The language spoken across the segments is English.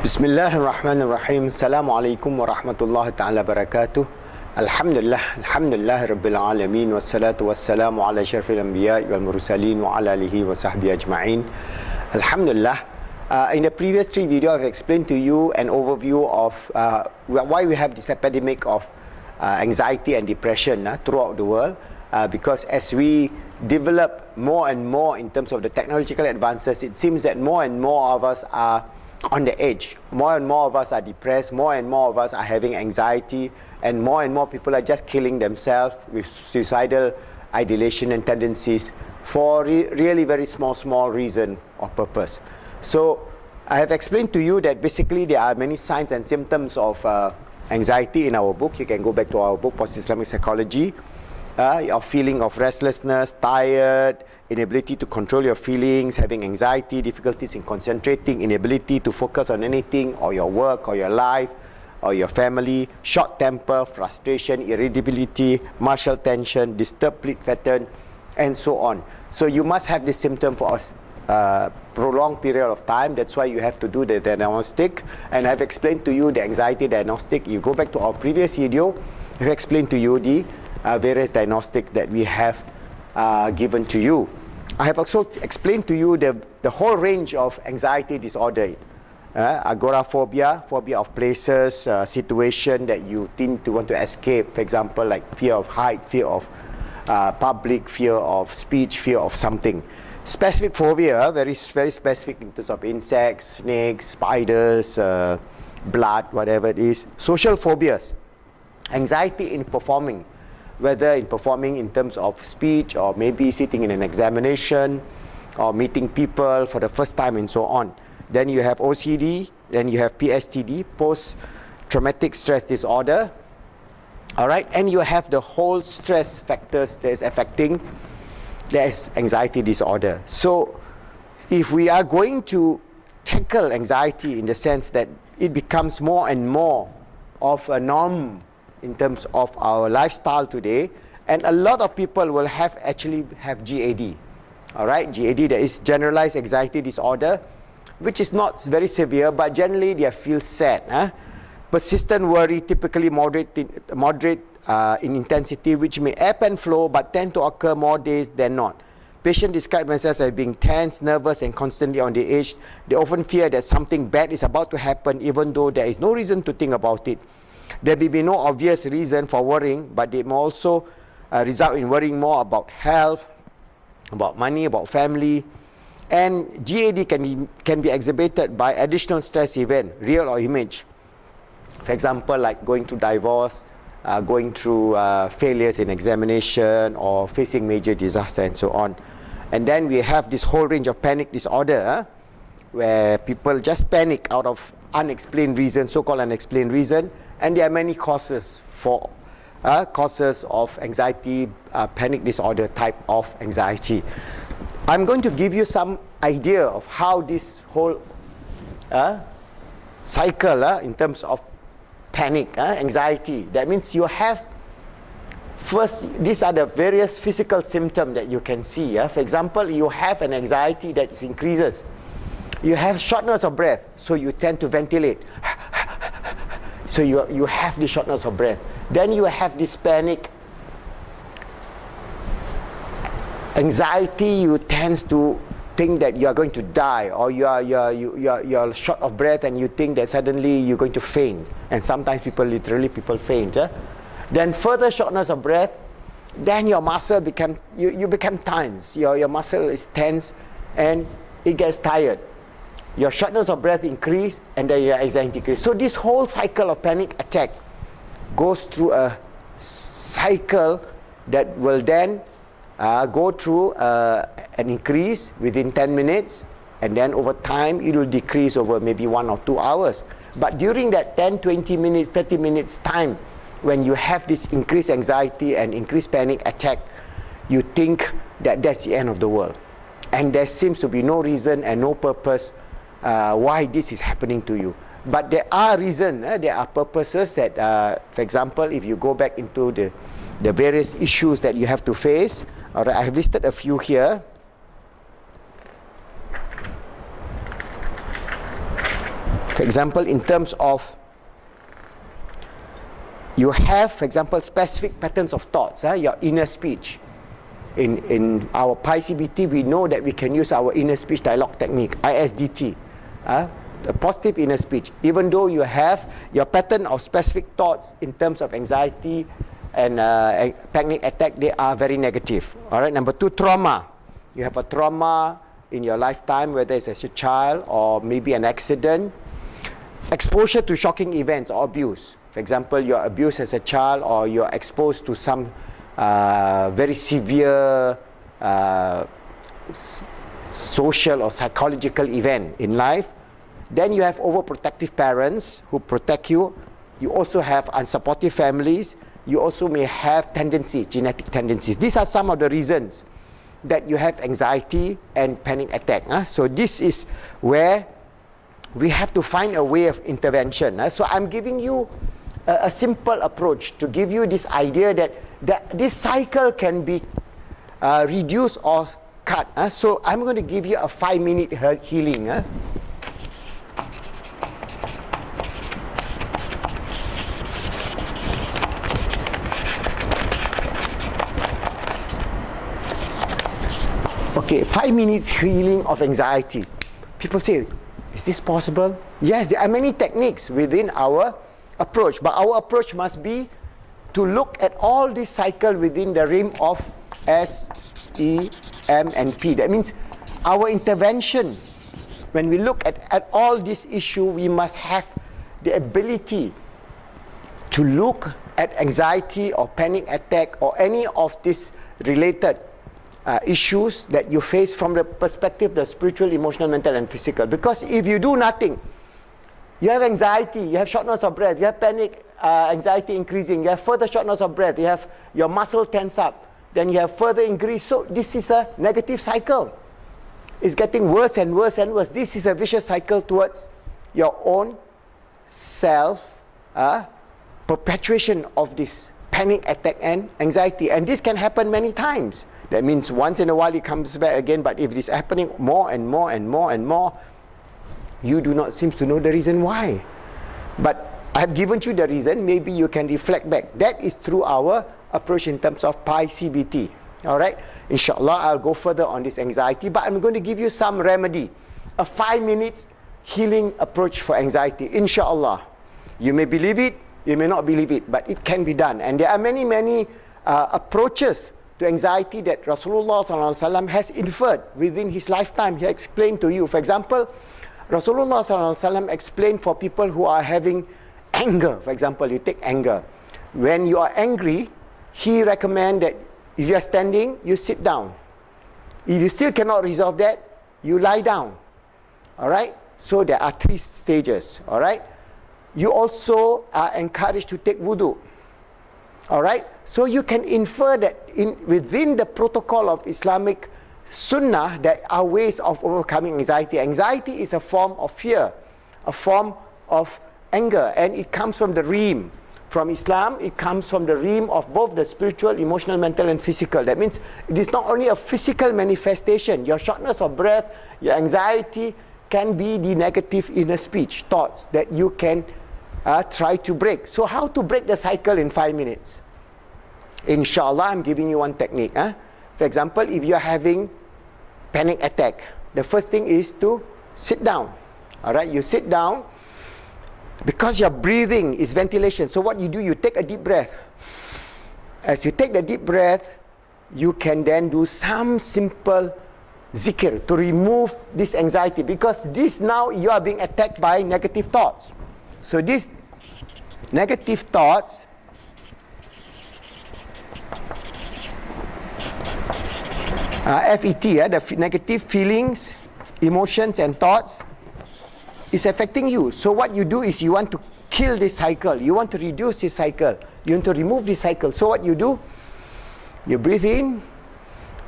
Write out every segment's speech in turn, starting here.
Bismillahirrahmanirrahim. Assalamualaikum warahmatullahi ta'ala barakatuh. Alhamdulillah rabbil alamin. Wassalatu wassalamu ala syarfil anbiya wal mursalin wa ala alihi wa sahbihi ajma'in. Alhamdulillah. In the previous 3 videos, I've explained to you an overview of why we have this epidemic of anxiety and depression throughout the world. Because as we develop more and more in terms of the technological advances, it seems that more and more of us are on the edge. More and more of us are depressed, more and more of us are having anxiety, and more people are just killing themselves with suicidal ideation and tendencies for really very small reason or purpose. So I have explained to you that basically there are many signs and symptoms of anxiety in our book. You can go back to our book, Post-Islamic Psychology. Your feeling of restlessness, tired, inability to control your feelings, having anxiety, difficulties in concentrating, inability to focus on anything, or your work, or your life, or your family, short temper, frustration, irritability, martial tension, disturbed sleep pattern, and so on. So you must have this symptom for a prolonged period of time. That's why you have to do the diagnostic. And I've explained to you the anxiety diagnostic. You go back to our previous video, I've explained to you the various diagnostics that we have given to you. I have also explained to you the whole range of anxiety disorder. Agoraphobia, phobia of places, situation that you tend to want to escape. For example, like fear of height, fear of public, fear of speech, fear of something. Specific phobia, very specific in terms of insects, snakes, spiders, blood, whatever it is. Social phobias, anxiety in performing, whether in performing in terms of speech, or maybe sitting in an examination, or meeting people for the first time, and so on. Then you have OCD, then you have PSTD, post-traumatic stress disorder. Alright, and you have the whole stress factors that is affecting, there is anxiety disorder. So if we are going to tackle anxiety in the sense that it becomes more and more of a norm in terms of our lifestyle today, and a lot of people will actually have GAD. Alright, GAD, that is generalized anxiety disorder, which is not very severe, but generally they feel sad. Persistent worry, typically moderate in intensity, which may ebb and flow, but tend to occur more days than not. Patients describe themselves as being tense, nervous, and constantly on the edge. They often fear that something bad is about to happen, even though there is no reason to think about it. There may be no obvious reason for worrying, but they may also result in worrying more about health, about money, about family. And GAD can be exhibited by additional stress event, real or image. For example, like going through divorce, going through failures in examination, or facing major disaster, and so on. And then we have this whole range of panic disorder, where people just panic out of unexplained reason, so-called unexplained reason. And there are many causes of anxiety, panic disorder type of anxiety. I'm going to give you some idea of how this whole cycle in terms of panic, anxiety. That means you have, first, these are the various physical symptoms that you can see. For example, you have an anxiety that increases. You have shortness of breath, so you tend to ventilate. So you have the shortness of breath. Then you have this panic. Anxiety, you tend to think that you are going to die, or you are short of breath, and you think that suddenly you're going to faint. And sometimes literally people faint. Then further shortness of breath, then your muscle you become tense. Your muscle is tense and it gets tired. Your shortness of breath increase, and then your anxiety increase. So this whole cycle of panic attack goes through a cycle that will then go through an increase within 10 minutes, and then over time it will decrease over maybe 1 or 2 hours. But during that 10, 20 minutes, 30 minutes time, when you have this increased anxiety and increased panic attack, you think that that's the end of the world. And there seems to be no reason and no purpose why this is happening to you. But there are reasons, there are purposes that, for example, if you go back into the various issues that you have to face. Alright, I have listed a few here. For For example, in terms of you have, for example, specific patterns of thoughts, your inner speech. In our Pi-CBT, we know that we can use our inner speech dialogue technique, ISDT, the positive inner speech. Even though you have your pattern of specific thoughts in terms of anxiety and panic attack, they are very negative. All right. Number 2, trauma. You have a trauma in your lifetime, whether it's as a child or maybe an accident. Exposure to shocking events or abuse. For example, you're abused as a child, or you're exposed to some very severe social or psychological event in life. Then you have overprotective parents who protect you. You also have unsupportive families. You also may have tendencies, genetic tendencies. These are some of the reasons that you have anxiety and panic attack. So this is where we have to find a way of intervention. So I'm giving you a simple approach to give you this idea that this cycle can be reduced or cut. So I'm going to give you a 5-minute healing. Okay, 5 minutes healing of anxiety. People say, is this possible? Yes, there are many techniques within our approach, but our approach must be to look at all this cycle within the realm of S, E, M, and P. That means our intervention, when we look at all this issue, we must have the ability to look at anxiety or panic attack or any of these related issues that you face from the perspective, the spiritual, emotional, mental, and physical. Because if you do nothing, you have anxiety, you have shortness of breath, you have panic, anxiety increasing, you have further shortness of breath, you have your muscle tense up, then you have further increase. So this is a negative cycle. It's getting worse and worse and worse. This is a vicious cycle towards your own self, perpetuation of this panic attack and anxiety. And this can happen many times. That means once in a while it comes back again, but if it is happening more and more and more and more, you do not seem to know the reason why. But I have given you the reason. Maybe you can reflect back. That is through our approach in terms of Pi-CBT. All right? Inshallah, I'll go further on this anxiety, but I'm going to give you some remedy. A 5 minutes healing approach for anxiety. Inshallah. You may believe it, you may not believe it, but it can be done. And there are many, many approaches to anxiety that Rasulullah ﷺ has inferred within his lifetime. He explained to you. For example, Rasulullah ﷺ explained for people who are having anger. For example, you take anger. When you are angry, he recommends that if you are standing, you sit down. If you still cannot resolve that, you lie down. All right? So there are 3 stages. All right? You also are encouraged to take wudu. All right? So you can infer that within the protocol of Islamic Sunnah, there are ways of overcoming anxiety. Anxiety is a form of fear, a form of anger, and it comes from the realm. From Islam, it comes from the realm of both the spiritual, emotional, mental, and physical. That means it is not only a physical manifestation. Your shortness of breath, your anxiety can be the negative inner speech, thoughts that you can try to break. So how to break the cycle in 5 minutes? Inshallah, I'm giving you one technique. For example, if you're having panic attack, the first thing is to sit down. All right, you sit down because your breathing is ventilation. So what you do, you take a deep breath. As you take the deep breath, you can then do some simple zikr to remove this anxiety, because this now you are being attacked by negative thoughts. So these negative thoughts FET, the negative feelings, emotions and thoughts is affecting you. So what you do is you want to kill this cycle. You want to reduce this cycle. You want to remove this cycle. So what you do, you breathe in,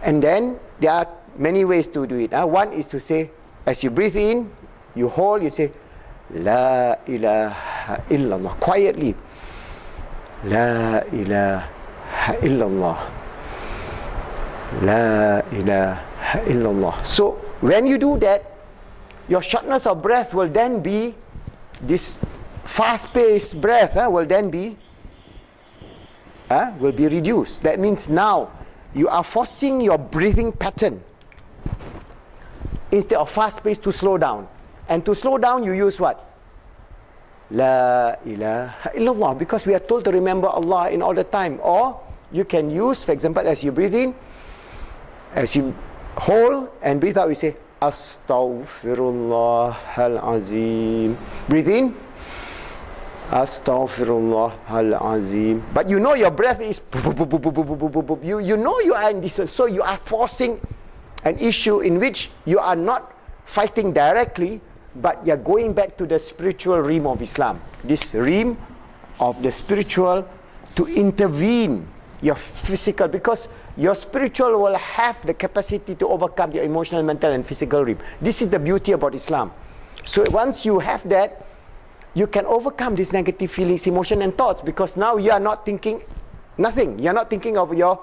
and then there are many ways to do it. One is to say, as you breathe in, you hold, you say, La ilaha illallah, quietly. La ilaha illallah. La ilaha illallah. So when you do that, your shortness of breath will then be this fast-paced breath will then be reduced. That means now you are forcing your breathing pattern instead of fast-paced to slow down. And to slow down, you use what? La ilaha illallah, because we are told to remember Allah in all the time. Or you can use, for example, as you breathe in, as you hold and breathe out, you say Astaghfirullahal Azim. Breathe in, Astaghfirullahal Azim. But you know your breath is you know you are in this, so you are forcing an issue in which you are not fighting directly, but you are going back to the spiritual realm of Islam. This realm of the spiritual to intervene your physical, because your spiritual will have the capacity to overcome your emotional, mental and physical realm. This is the beauty about Islam. So once you have that, you can overcome these negative feelings, emotion and thoughts, because now you are not thinking nothing. You are not thinking of your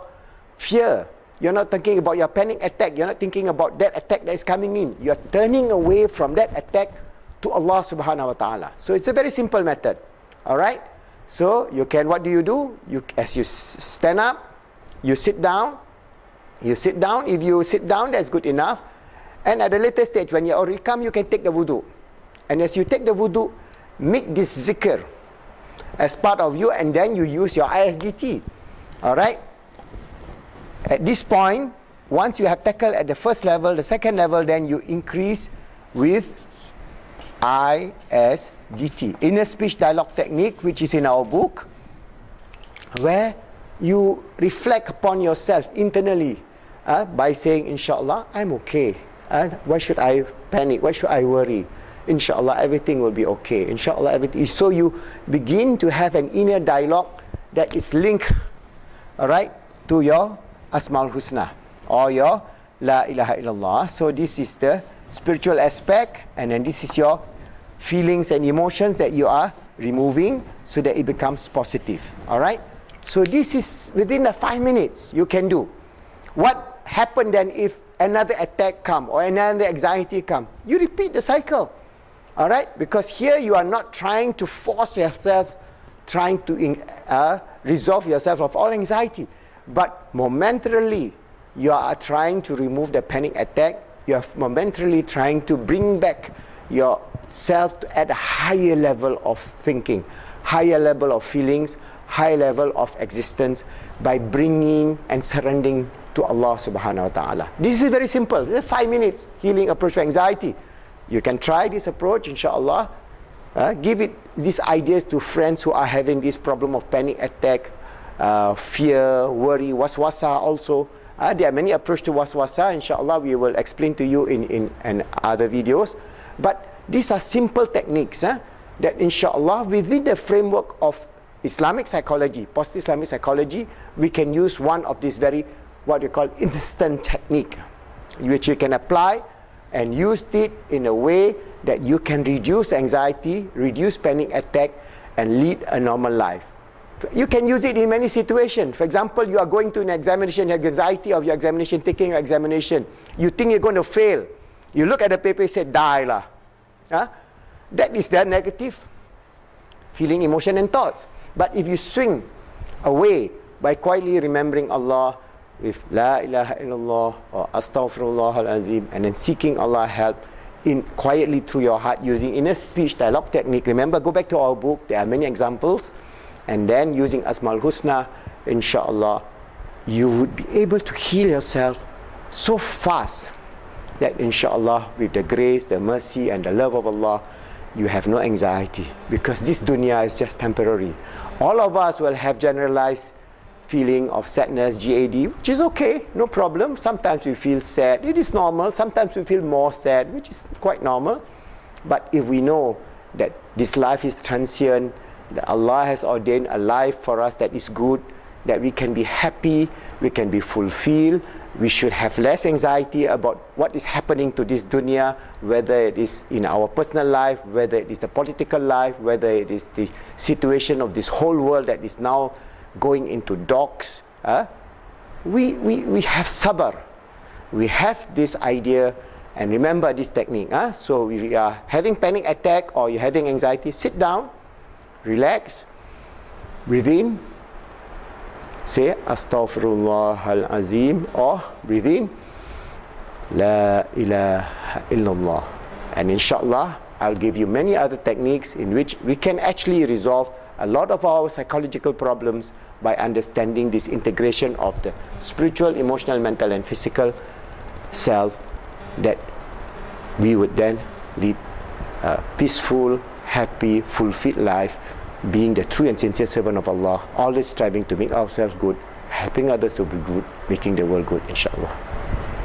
fear. You are not thinking about your panic attack. You are not thinking about that attack that is coming in. You are turning away from that attack to Allah subhanahu wa ta'ala. So it's a very simple method. Alright? So you can, what do? As you stand up, you sit down. You sit down. If you sit down, that's good enough. And at a later stage, when you already come, you can take the wudu. And as you take the wudu, make this zikr as part of you, and then you use your ISDT. Alright? At this point, once you have tackled at the first level, the second level, then you increase with ISDT, inner speech dialogue technique, which is in our book, where you reflect upon yourself internally by saying, Inshallah, I'm okay. Why should I panic? Why should I worry? Inshallah, everything will be okay. Inshallah, everything. So you begin to have an inner dialogue that is linked, alright, to your Asmaul Husna or your La ilaha illallah. So this is the spiritual aspect, and then this is your feelings and emotions that you are removing so that it becomes positive. Alright? So this is within the 5 minutes you can do. What happened then if another attack come or another anxiety come? You repeat the cycle. Alright? Because here you are not trying to force yourself, trying to resolve yourself of all anxiety. But momentarily, you are trying to remove the panic attack. You are momentarily trying to bring back yourself at a higher level of thinking, higher level of feelings, higher level of existence by bringing and surrendering to Allah subhanahu wa ta'ala. This is very simple. This is 5 minutes healing approach for anxiety. You can try this approach, inshallah. Give it these ideas to friends who are having this problem of panic attack, fear, worry, waswasa also. There are many approaches to waswasa. Inshallah, we will explain to you in other videos. But these are simple techniques that inshallah, within the framework of Islamic psychology, post-Islamic psychology, we can use one of these very, what we call instant technique, which you can apply and use it in a way that you can reduce anxiety, reduce panic attack, and lead a normal life. You can use it in many situations. For example, you are going to an examination, you have anxiety of your examination, taking your examination. You think you're going to fail. You look at the paper, you say, die lah. That is the negative feeling, emotion and thoughts. But if you swing away by quietly remembering Allah with La ilaha illallah or Astaghfirullahal Azim, and then seeking Allah help in quietly through your heart using inner speech dialogue technique. Remember, go back to our book. There are many examples. And then using Asmaul Husna, inshallah, you would be able to heal yourself so fast that inshallah, with the grace, the mercy and the love of Allah, you have no anxiety, because this dunya is just temporary. All of us will have generalized feeling of sadness, GAD, which is okay, no problem. Sometimes we feel sad, it is normal. Sometimes we feel more sad, which is quite normal. But if we know that this life is transient, that Allah has ordained a life for us that is good, that we can be happy, we can be fulfilled, we should have less anxiety about what is happening to this dunya, whether it is in our personal life, whether it is the political life, whether it is the situation of this whole world that is now going into dogs. We have sabr. We have this idea, And remember this technique. So if you are having panic attack or you're having anxiety, sit down, relax, breathe in, say Astaghfirullah al-Azim, or breathe in, La ilaha illallah. And inshallah, I'll give you many other techniques in which we can actually resolve a lot of our psychological problems by understanding this integration of the spiritual, emotional, mental, and physical self, that we would then lead a peaceful, happy, fulfilled life, being the true and sincere servant of Allah, always striving to make ourselves good, helping others to be good, making the world good, inshallah.